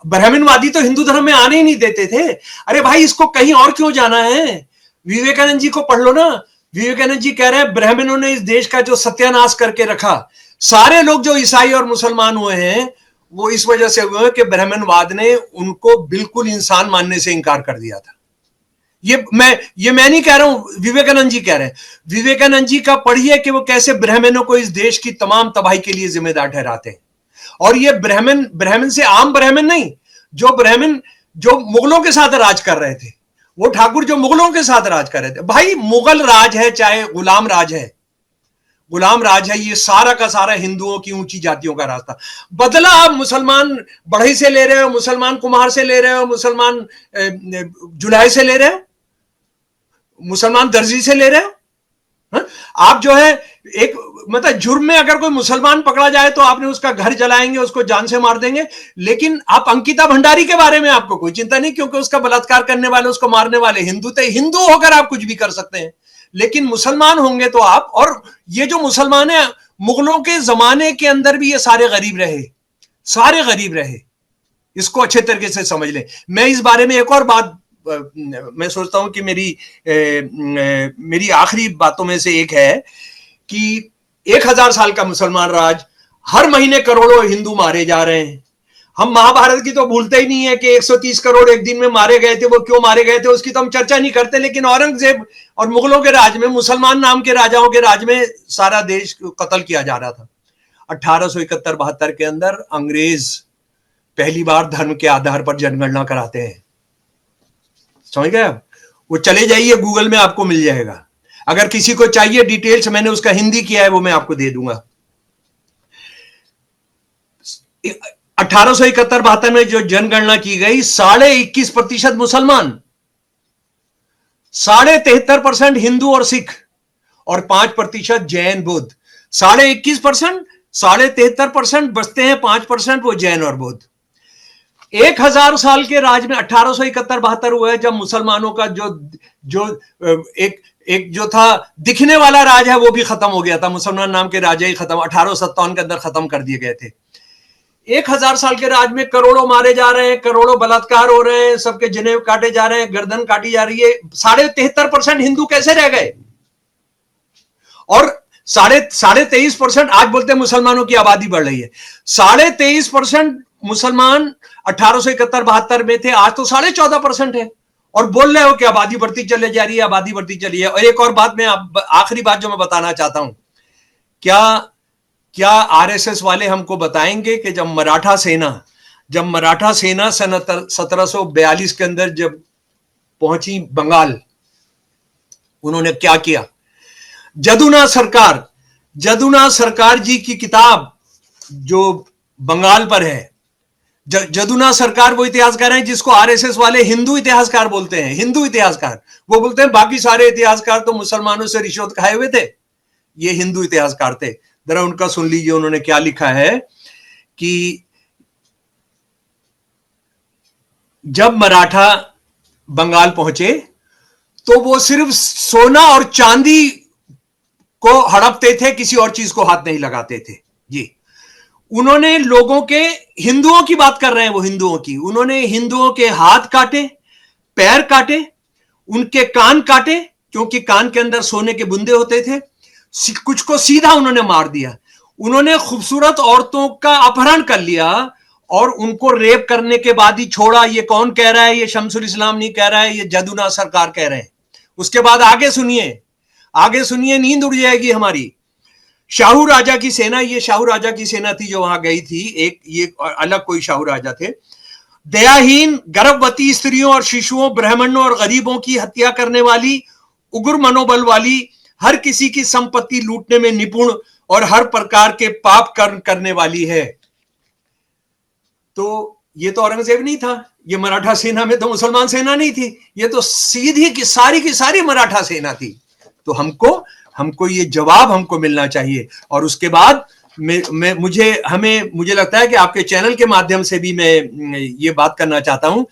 ब्राह्मणवादी तो हिंदू धर्म में आने ही नहीं देते थे। अरे भाई, इसको कहीं और क्यों जाना है? विवेकानंद जी को पढ़ लो ना। विवेकानंद जी कह रहे हैं ब्राह्मणों ने इस देश का जो सत्यानाश करके रखा। सारे लोग जो ईसाई और मुसलमान हुए हैं वो इस वजह से हुए कि ब्राह्मणवाद ने उनको बिल्कुल इंसान मानने से इनकार कर दिया था। ये मैं नहीं कह रहा हूं, विवेकानंद जी कह रहे हैं। विवेकानंद जी का पढ़िए कि वो कैसे ब्राह्मणों को इस देश की तमाम तबाही के लिए जिम्मेदार ठहराते हैं। और ये ब्राह्मण से आम ब्राह्मण नहीं, जो ब्राह्मण जो मुगलों के साथ राज कर रहे थे, वो ठाकुर जो मुगलों के साथ राज कर रहे थे। भाई मुगल राज है चाहे गुलाम राज है, गुलाम राज है, ये सारा का सारा हिंदुओं की ऊंची जातियों का रास्ता। बदला आप मुसलमान बढ़ई से ले रहे हो, मुसलमान कुम्हार से ले रहे हो, मुसलमान जुलाई से ले रहे हो, मुसलमान दर्जी से ले रहे हो। हा? आप जो है एक मतलब जुर्म में अगर कोई मुसलमान पकड़ा जाए तो आपने उसका घर जलाएंगे, उसको जान से मार देंगे। लेकिन आप अंकिता भंडारी के बारे में आपको कोई चिंता नहीं, क्योंकि उसका बलात्कार करने वाले, उसको मारने वाले हिंदू थे। हिंदू होकर आप कुछ भी कर सकते हैं, लेकिन मुसलमान होंगे तो आप, और ये जो मुसलमान है मुगलों के जमाने के अंदर भी ये सारे गरीब रहे, सारे गरीब रहे, इसको अच्छे तरीके से समझ लें। मैं इस बारे में एक और बात मैं सोचता हूं कि मेरी आखिरी बातों में से एक है कि 1000 साल का मुसलमान राज, हर महीने करोड़ों हिंदू मारे जा रहे हैं। हम महाभारत की तो भूलते ही नहीं है कि 130 करोड़ एक दिन में मारे गए थे। वो क्यों मारे गए थे उसकी तो हम चर्चा नहीं करते, लेकिन औरंगजेब और मुगलों के राज में, मुसलमान नाम के राजाओं के राज में सारा देश कत्ल किया जा रहा था। 1871-72 के अंदर अंग्रेज पहली बार धर्म के आधार पर जनगणना कराते हैं। समझ गए आप? वो चले जाइए, गूगल में आपको मिल जाएगा। अगर किसी को चाहिए डिटेल्स, मैंने उसका हिंदी किया है, वो मैं आपको दे दूंगा। 1871-72 में जो जनगणना की गई, 21.5% मुसलमान, 73.5% हिंदू और सिख, और 5% जैन बौद्ध। 21.5%, 73% बचते हैं 5% वो जैन और बौद्ध। 1000 साल के राज में 1871-72 हुआ है, जब मुसलमानों का जो एक जो था दिखने वाला राज है वो भी खत्म हो गया था। मुसलमान नाम के राजा ही खत्म, 1857 के अंदर खत्म कर दिए गए थे। 1000 साल के राज में करोड़ों मारे जा रहे हैं, करोड़ों बलात्कार हो रहे हैं, सबके जनेब काटे जा रहे हैं, गर्दन काटी जा रही है। 73.5% हिंदू कैसे रह गए? और 23.5% आज बोलते हैं मुसलमानों की आबादी बढ़ रही है। 23.5% मुसलमान 1871-72 में थे, आज तो 14.5% है, और बोल रहे हो कि आबादी बढ़ती चले जा रही है, आबादी बढ़ती चली है। और एक और बात, मैं आखिरी बात जो मैं बताना चाहता हूं, क्या आरएसएस वाले हमको बताएंगे कि जब मराठा सेना सन 1742 के अंदर जब पहुंची बंगाल, उन्होंने क्या किया? जदुनाथ सरकार जी की किताब जो बंगाल पर है, जदुनाथ सरकार वो इतिहासकार हैं जिसको आरएसएस वाले हिंदू इतिहासकार बोलते हैं। हिंदू इतिहासकार वो बोलते हैं बाकी सारे इतिहासकार तो मुसलमानों से रिश्वत खाए हुए थे, ये हिंदू इतिहासकार थे। जरा उनका सुन लीजिए, उन्होंने क्या लिखा है कि जब मराठा बंगाल पहुंचे तो वो सिर्फ सोना और चांदी को हड़पते थे, किसी और चीज को हाथ नहीं लगाते थे जी। उन्होंने लोगों के, हिंदुओं की बात कर रहे हैं वो, हिंदुओं की, उन्होंने हिंदुओं के हाथ काटे, पैर काटे, उनके कान काटे, क्योंकि कान के अंदर सोने के बुंदे होते थे, कुछ को सीधा उन्होंने मार दिया। उन्होंने खूबसूरत औरतों का अपहरण कर लिया और उनको रेप करने के बाद ही छोड़ा। ये कौन कह रहा है? ये शमसुल इस्लाम नहीं कह रहा है, ये जदुनाथ सरकार कह रहे हैं। उसके बाद आगे सुनिए, नींद उड़ जाएगी हमारी। शाहू राजा की सेना, ये शाहू राजा की सेना थी जो वहां गई थी, एक ये अलग कोई शाहू राजा थे। दयाहीन, गर्भवती स्त्रियों और शिशुओं, ब्राह्मणों और गरीबों की हत्या करने वाली, उग्र मनोबल वाली, हर किसी की संपत्ति लूटने में निपुण और हर प्रकार के पाप कर्म करने वाली है। तो ये तो औरंगजेब नहीं था, ये मराठा सेना में तो मुसलमान सेना नहीं थी, ये तो सीधी की सारी मराठा सेना थी। तो हमको ये जवाब हमको मिलना चाहिए। और उसके बाद मुझे लगता है कि आपके चैनल के माध्यम से भी मैं ये बात करना चाहता हूं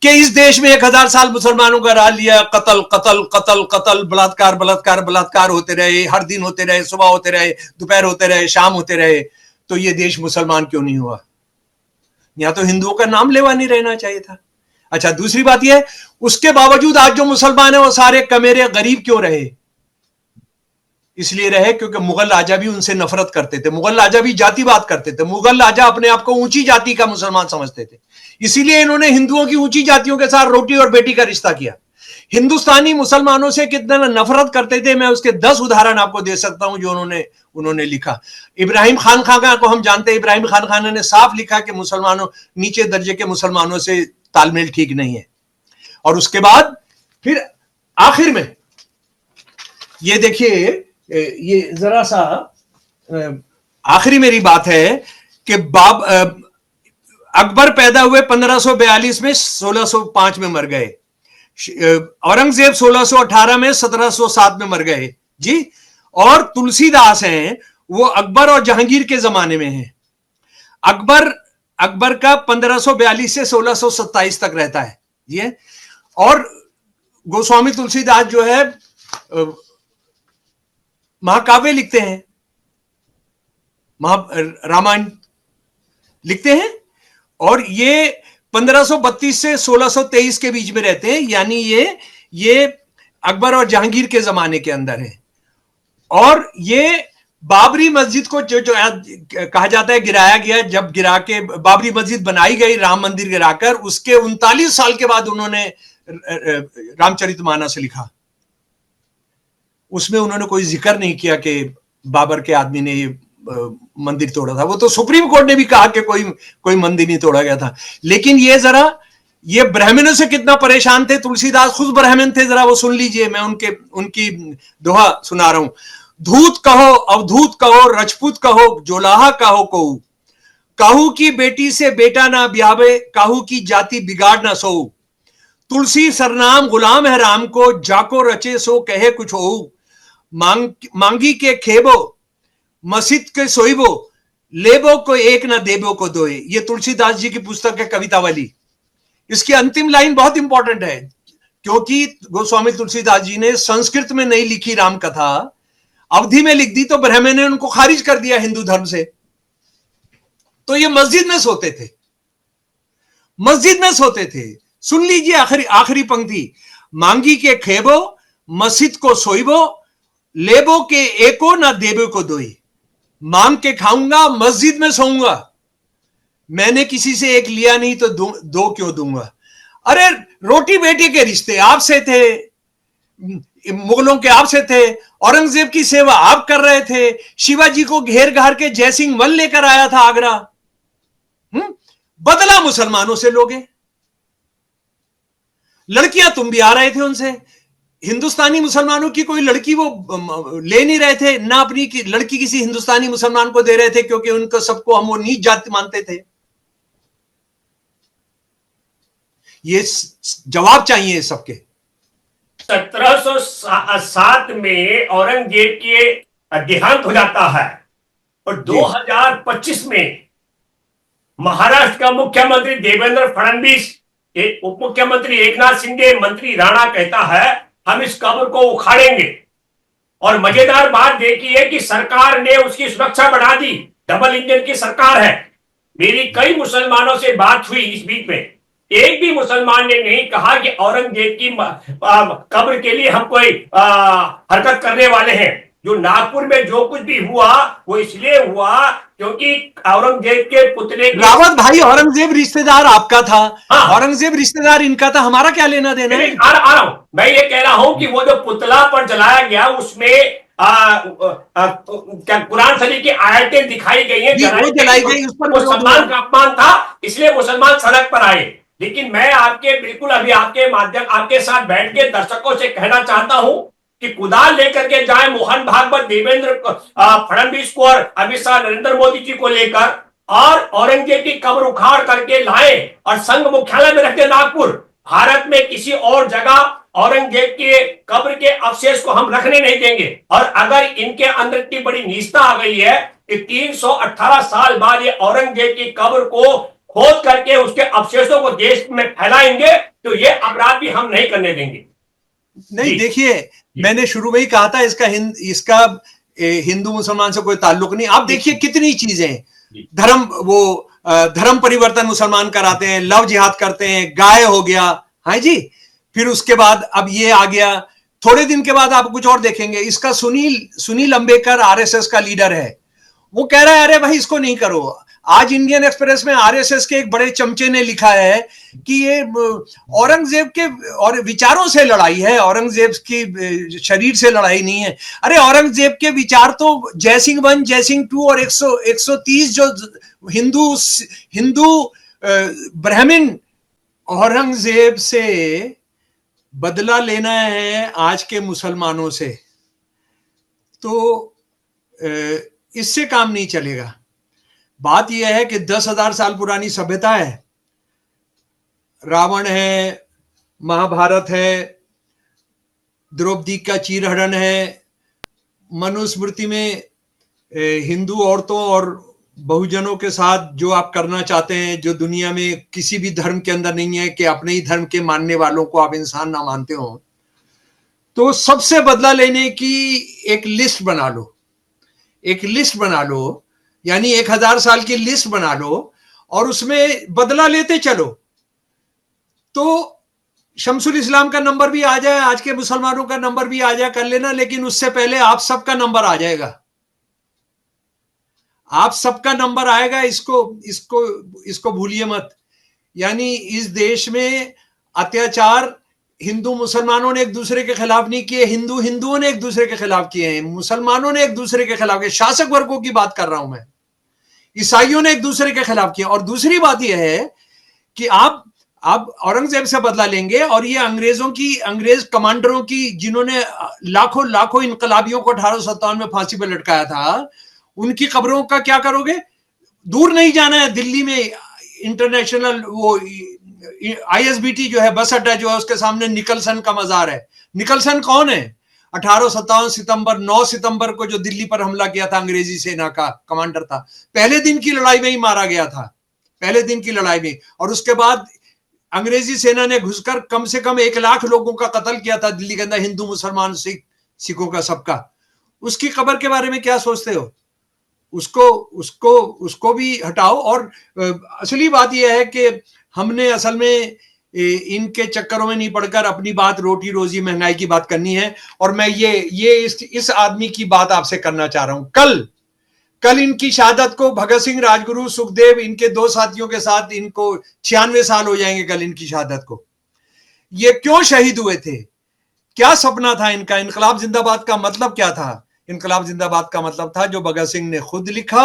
कि इस देश में 1000 साल मुसलमानों का राज लिया, कत्ल, बलात्कार होते रहे, हर दिन होते रहे, सुबह होते रहे, दोपहर होते रहे, शाम होते रहे, तो ये देश मुसलमान क्यों नहीं हुआ? यहां तो हिंदुओं का नाम लेवा नहीं रहना चाहिए था। अच्छा, दूसरी बात यह, उसके बावजूद आज जो मुसलमान है वो सारे कमेरे गरीब क्यों रहे? इसलिए रहे क्योंकि मुगल राजा भी उनसे नफरत करते थे, मुगल राजा भी जातिवाद करते थे, मुगल राजा अपने आप को ऊंची जाति का मुसलमान समझते थे। इसीलिए इन्होंने हिंदुओं की ऊंची जातियों के साथ रोटी और बेटी का रिश्ता किया। हिंदुस्तानी मुसलमानों से कितना नफरत करते थे, मैं उसके 10 उदाहरण आपको दे सकता हूं जो उन्होंने लिखा। इब्राहिम खान को हम जानते हैं, इब्राहिम खान ने साफ लिखा कि मुसलमानों, नीचे दर्जे के मुसलमानों से तालमेल ठीक नहीं है। और उसके बाद फिर आखिर में ये देखिए, ये जरा सा आखिरी मेरी बात है कि अकबर पैदा हुए 1542 में, 1605 में मर गए। औरंगजेब 1618 में, 1707 में मर गए जी। और तुलसीदास हैं, वो अकबर और जहांगीर के जमाने में हैं। अकबर का 1542 से 1627 तक रहता है ये। और गोस्वामी तुलसीदास जो है महाकाव्य लिखते हैं, रामायण लिखते हैं, और ये 1532 से 1623 के बीच में रहते हैं, यानी ये अकबर और जहांगीर के जमाने के अंदर है। और ये बाबरी मस्जिद को जो कहा जाता है गिराया गया, जब गिरा के बाबरी मस्जिद बनाई गई राम मंदिर गिराकर, उसके 39 साल के बाद उन्होंने रामचरितमानस लिखा। उसमें उन्होंने कोई जिक्र नहीं किया कि बाबर के आदमी ने ये मंदिर तोड़ा था। वो तो सुप्रीम कोर्ट ने भी कहा कि कोई मंदिर नहीं तोड़ा गया था। लेकिन ये ब्राह्मणों से कितना परेशान थे, तुलसीदास खुद ब्राह्मण थे, जरा वो सुन लीजिए, मैं उनकी दोहा सुना रहा हूं। धूत कहो, अवधूत कहो, रजपूत कहो, जोलाहा कहो, काहू की बेटी से बेटा ना ब्यावे, काहू की जाति बिगाड़ ना सोऊ। तुलसी सरनाम गुलाम है राम को, जाको रचे सो कहे कुछ हो। मांगी के खेबो, मस्जिद के सोईबो, लेबो को एक ना देबो को दोए। ये तुलसीदास जी की पुस्तक है कवितावली। इसकी अंतिम लाइन बहुत इंपॉर्टेंट है, क्योंकि गोस्वामी तुलसीदास जी ने संस्कृत में नहीं लिखी राम कथा, अवधि में लिख दी, तो ब्राह्मण ने उनको खारिज कर दिया हिंदू धर्म से। तो ये मस्जिद में सोते थे, मस्जिद में सोते थे। सुन लीजिए आखिरी पंक्ति, मांगी के खेबो, मस्जिद को सोईबो, लेबो के एको ना देबो को दोई। मांग के खाऊंगा, मस्जिद में सोऊंगा, मैंने किसी से एक लिया नहीं तो दो क्यों दूंगा। अरे रोटी बेटी के रिश्ते आपसे थे, मुगलों के आपसे थे, औरंगजेब की सेवा आप कर रहे थे, शिवाजी को घेर घार के जयसिंह वन लेकर आया था आगरा, बदला मुसलमानों से लोगे। लड़कियां तुम भी आ रहे थे उनसे, हिंदुस्तानी मुसलमानों की कोई लड़की वो ले नहीं रहे थे, ना अपनी लड़की किसी हिंदुस्तानी मुसलमान को दे रहे थे, क्योंकि उनको सबको हम वो नीच जाति मानते थे। ये जवाब चाहिए सबके। 1707 में औरंगजेब के देहांत हो जाता है, और 2025 में महाराष्ट्र का मुख्यमंत्री देवेंद्र फडणवीस, उप मुख्यमंत्री एकनाथ शिंदे, मंत्री राणा कहता है हम इस कब्र को उखाड़ेंगे। और मजेदार बात देखिए कि सरकार ने उसकी सुरक्षा बढ़ा दी, डबल इंजन की सरकार है। मेरी कई मुसलमानों से बात हुई इस बीच में, एक भी मुसलमान ने नहीं कहा कि औरंगजेब की कब्र के लिए हम कोई हरकत करने वाले हैं। जो नागपुर में जो कुछ भी हुआ वो इसलिए हुआ क्योंकि औरंगजेब के पुतले रावत भाई, औरंगजेब रिश्तेदार आपका था। हाँ। औरंगजेब रिश्तेदार इनका था, हमारा क्या लेना देना है। आ रहा हूं, मैं ये कह रहा हूं कि वो जो पुतला पर जलाया गया उसमें क्या कुरान शरीफ की आयतें दिखाई गई हैं, जलाई गई, उस पर मुसलमान का अपमान था, इसलिए मुसलमान सड़क पर आए। लेकिन मैं आपके बिल्कुल अभी आपके माध्यम आपके साथ बैठ के दर्शकों से कहना चाहता हूं कि कुदाल लेकर के जाए मोहन भागवत, देवेंद्र फडणवीस को और अमित शाह, नरेंद्र मोदी जी को लेकर, और औरंगजेब की कब्र उखाड़ करके लाए और संघ मुख्यालय में रखते नागपुर। भारत में किसी और जगह औरंगजेब के कब्र के अवशेष को हम रखने नहीं देंगे। और अगर इनके अंदर इतनी बड़ी नीचता आ गई है कि 318 साल बाद ये औरंगजेब की कब्र को खोद करके उसके अवशेषों को देश में फैलाएंगे, तो ये अपराध भी हम नहीं करने देंगे। नहीं, देखिए मैंने शुरू में ही कहा था इसका हिंदू मुसलमान से कोई ताल्लुक नहीं। आप देखिए कितनी चीजें, धर्म परिवर्तन मुसलमान कराते हैं, लव जिहाद करते हैं, गाय हो गया, हाँ जी, फिर उसके बाद अब ये आ गया। थोड़े दिन के बाद आप कुछ और देखेंगे, इसका सुनील अंबेडकर आरएसएस का लीडर है, वो कह रहा है अरे भाई इसको नहीं करो। आज इंडियन एक्सप्रेस में आरएसएस के एक बड़े चमचे ने लिखा है कि ये औरंगजेब के और विचारों से लड़ाई है, औरंगजेब की शरीर से लड़ाई नहीं है। अरे औरंगजेब के विचार तो जयसिंह 1, जयसिंह 2 और 130 जो हिंदू ब्राह्मण औरंगजेब से बदला लेना है आज के मुसलमानों से, तो इससे काम नहीं चलेगा। बात यह है कि 10,000 साल पुरानी सभ्यता है, रावण है, महाभारत है, द्रौपदी का चीरहरण है, मनुस्मृति में हिंदू औरतों और बहुजनों के साथ जो आप करना चाहते हैं, जो दुनिया में किसी भी धर्म के अंदर नहीं है कि अपने ही धर्म के मानने वालों को आप इंसान ना मानते हो, तो सबसे बदला लेने की एक लिस्ट बना लो, एक लिस्ट बना लो, यानी 1,000 साल की लिस्ट बना लो और उसमें बदला लेते चलो, तो शमसुल इस्लाम का नंबर भी आ जाए, आज के मुसलमानों का नंबर भी आ जाए, कर लेना, लेकिन उससे पहले आप सबका नंबर आ जाएगा, आप सबका नंबर आएगा। इसको इसको इसको भूलिए मत। यानी इस देश में अत्याचार हिंदू मुसलमानों ने एक दूसरे के खिलाफ नहीं किए, हिंदुओं ने एक दूसरे के खिलाफ किए हैं, मुसलमानों ने एक दूसरे के खिलाफ किए, शासक वर्गों की बात कर रहा हूं मैं, ईसाइयों ने एक दूसरे के खिलाफ किया। और दूसरी बात यह है कि आप औरंगजेब से बदला लेंगे और ये अंग्रेज कमांडरों की, जिन्होंने लाखों लाखों इनकलाबियों को 1857 में फांसी पर लटकाया था, उनकी कब्रों का क्या करोगे? दूर नहीं जाना है, दिल्ली में इंटरनेशनल वो आईएसबीटी जो है, बस अड्डा जो है, उसके सामने निकलसन का मजार है। निकलसन कौन है? 1857 सितंबर 9 सितंबर को जो दिल्ली पर हमला किया था, अंग्रेजी सेना का कमांडर था, पहले दिन की लड़ाई में ही मारा गया था, पहले दिन की लड़ाई में। और उसके बाद अंग्रेजी सेना ने घुसकर कम से कम 1 लाख लोगों का कत्ल किया था दिल्ली के अंदर, हिंदू मुसलमान सिखों का, सबका। उसकी कब्र के बारे में क्या सोचते हो? उसको भी हटाओ। और असली बात यह है कि हमने असल में इनके चक्करों में नहीं पड़कर अपनी बात, रोटी रोजी महंगाई की बात करनी है। और मैं ये इस आदमी की बात आपसे करना चाह रहा हूं। कल इनकी शहादत को भगत सिंह, राजगुरु, सुखदेव, इनके 2 साथियों के साथ इनको 96 साल हो जाएंगे कल इनकी शहादत को। ये क्यों शहीद हुए थे? क्या सपना था इनका? इनकलाब जिंदाबाद का मतलब क्या था? इनकलाब जिंदाबाद का मतलब था जो भगत सिंह ने खुद लिखा,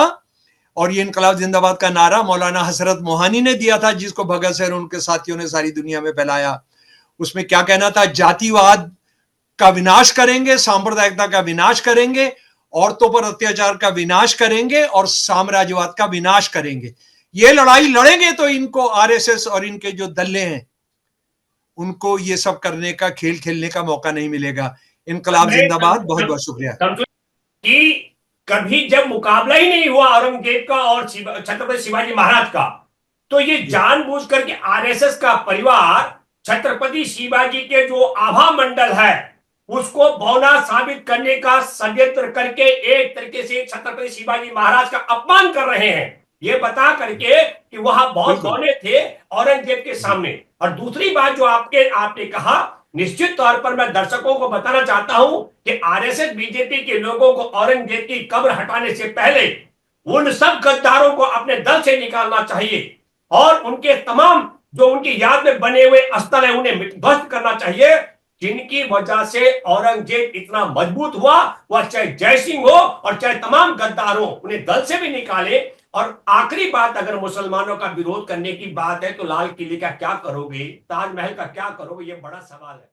और ये इनकलाब जिंदाबाद का नारा मौलाना हसरत मोहानी ने दिया था, जिसको भगत सिंह और उनके साथियों ने सारी दुनिया में फैलाया। उसमें क्या कहना था? जातिवाद का विनाश करेंगे, सांप्रदायिकता का विनाश करेंगे, औरतों पर अत्याचार का विनाश करेंगे और साम्राज्यवाद का विनाश करेंगे। ये लड़ाई लड़ेंगे तो इनको आरएसएस और इनके जो दल्ले हैं उनको ये सब करने का, खेल खेलने का मौका नहीं मिलेगा। इनकलाब जिंदाबाद। बहुत बहुत शुक्रिया। कि कभी जब मुकाबला ही नहीं हुआ औरंगजेब का और छत्रपति शिवाजी महाराज का, तो ये जानबूझ करके आरएसएस का परिवार छत्रपति शिवाजी के जो आभा मंडल है उसको भौना साबित करने का षड्यंत्र करके एक तरीके से छत्रपति शिवाजी महाराज का अपमान कर रहे हैं, ये बता करके कि वहां बहुत बौने थे औरंगजेब के सामने। और दूसरी बात जो आपने कहा, निश्चित तौर पर मैं दर्शकों को बताना चाहता हूं कि आरएसएस बीजेपी के लोगों को औरंगजेब की कब्र हटाने से पहले उन सब गद्दारों को अपने दल से निकालना चाहिए और उनके तमाम जो उनकी याद में बने हुए स्थल है उन्हें ध्वस्त करना चाहिए, जिनकी वजह से औरंगजेब इतना मजबूत हुआ। वह चाहे जयसिंह हो और चाहे तमाम गद्दार हो, उन्हें दल से भी निकाले। और आखिरी बात, अगर मुसलमानों का विरोध करने की बात है तो लाल किले का क्या करोगे, ताजमहल का क्या करोगे, ये बड़ा सवाल है।